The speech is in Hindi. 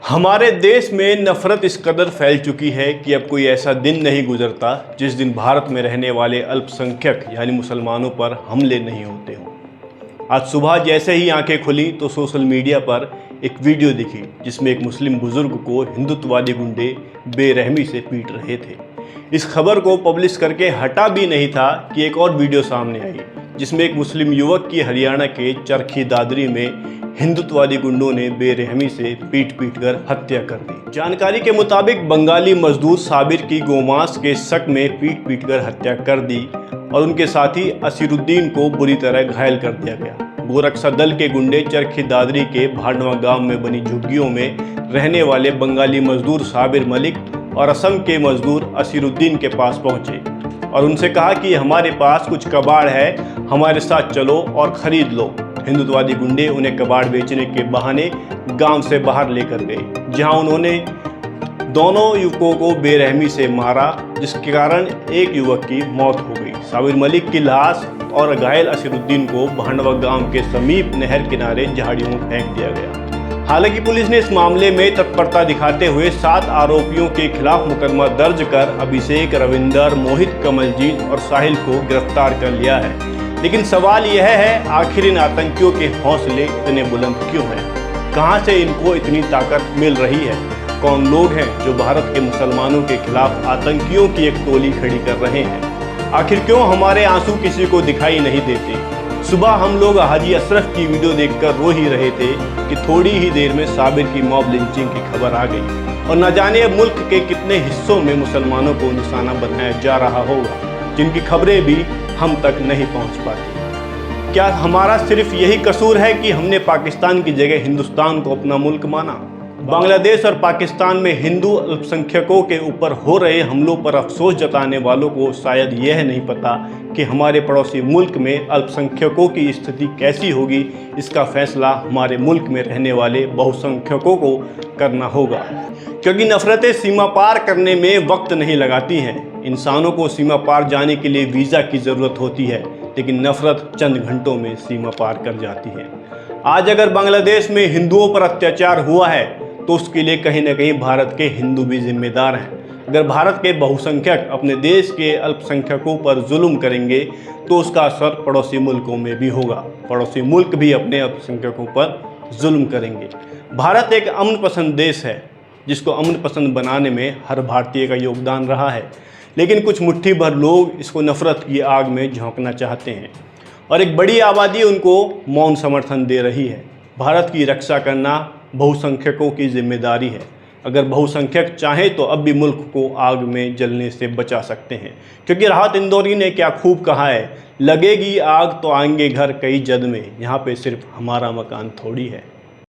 हमारे देश में नफरत इस कदर फैल चुकी है कि अब कोई ऐसा दिन नहीं गुजरता जिस दिन भारत में रहने वाले अल्पसंख्यक यानी मुसलमानों पर हमले नहीं होते हों। आज सुबह जैसे ही आंखें खुली तो सोशल मीडिया पर एक वीडियो दिखी जिसमें एक मुस्लिम बुजुर्ग को हिंदुत्ववादी गुंडे बेरहमी से पीट रहे थे। इस खबर को पब्लिश करके हटा भी नहीं था कि एक और वीडियो सामने आई जिसमें एक मुस्लिम युवक की हरियाणा के चरखी दादरी में हिंदुत्ववादी गुंडों ने बेरहमी से पीट कर हत्या कर दी। जानकारी के मुताबिक बंगाली मजदूर साबिर की गोमांस के शक में पीट कर हत्या कर दी और उनके साथी असीरुद्दीन को बुरी तरह घायल कर दिया गया। गोरक्षा दल के गुंडे चरखी दादरी के भाडवा गांव में बनी झुग्गियों में रहने वाले बंगाली मजदूर साबिर मलिक और असम के मजदूर असीरुद्दीन के पास पहुंचे और उनसे कहा कि हमारे पास कुछ कबाड़ है, हमारे साथ चलो और खरीद लो। हिंदुत्ववादी गुंडे उन्हें कबाड़ बेचने के बहाने गांव से बाहर लेकर गए, जहां उन्होंने दोनों युवकों को बेरहमी से मारा, जिसके कारण एक युवक की मौत हो गई। साबिर मलिक की लाश और घायल असीरुद्दीन को भांडवा गांव के समीप नहर किनारे झाड़ियों में फेंक दिया गया। हालांकि पुलिस ने इस मामले में तत्परता दिखाते हुए 7 आरोपियों के खिलाफ मुकदमा दर्ज कर अभिषेक, रविंदर, मोहित, कमलजीत और साहिल को गिरफ्तार कर लिया है। लेकिन सवाल यह है, आखिर इन आतंकियों के हौसले इतने बुलंद क्यों हैं? कहां से इनको इतनी ताकत मिल रही है? कौन लोग हैं जो भारत के मुसलमानों के खिलाफ आतंकियों की एक टोली खड़ी कर रहे हैं? आखिर क्यों हमारे आंसू किसी को दिखाई नहीं देते? सुबह हम लोग हाजी अशरफ की वीडियो देखकर रो ही रहे थे कि थोड़ी ही देर में साबिर की मॉब लिंचिंग की खबर आ गई और न जाने मुल्क के कितने हिस्सों में मुसलमानों को निशाना बनाया जा रहा होगा, जिनकी खबरें भी हम तक नहीं पहुंच पाती। क्या हमारा सिर्फ यही कसूर है कि हमने पाकिस्तान की जगह हिंदुस्तान को अपना मुल्क माना? बांग्लादेश और पाकिस्तान में हिंदू अल्पसंख्यकों के ऊपर हो रहे हमलों पर अफसोस जताने वालों को शायद यह नहीं पता कि हमारे पड़ोसी मुल्क में अल्पसंख्यकों की स्थिति कैसी होगी। इसका फैसला हमारे मुल्क में रहने वाले बहुसंख्यकों को करना होगा, क्योंकि नफरतें सीमा पार करने में वक्त नहीं लगाती हैं। इंसानों को सीमा पार जाने के लिए वीज़ा की ज़रूरत होती है, लेकिन नफरत चंद घंटों में सीमा पार कर जाती है। आज अगर बांग्लादेश में हिंदुओं पर अत्याचार हुआ है तो उसके लिए कहीं ना कहीं भारत के हिंदू भी जिम्मेदार हैं। अगर भारत के बहुसंख्यक अपने देश के अल्पसंख्यकों पर जुल्म करेंगे तो उसका असर पड़ोसी मुल्कों में भी होगा। पड़ोसी मुल्क भी अपने अल्पसंख्यकों पर जुल्म करेंगे। भारत एक अमन पसंद देश है, जिसको अमन पसंद बनाने में हर भारतीय का योगदान रहा है, लेकिन कुछ मुट्ठी भर लोग इसको नफरत की आग में झोंकना चाहते हैं और एक बड़ी आबादी उनको मौन समर्थन दे रही है। भारत की रक्षा करना बहुसंख्यकों की जिम्मेदारी है। अगर बहुसंख्यक चाहें तो अब भी मुल्क को आग में जलने से बचा सकते हैं, क्योंकि राहत इंदौरी ने क्या खूब कहा है, लगेगी आग तो आएंगे घर कई जद में, यहाँ पे सिर्फ हमारा मकान थोड़ी है।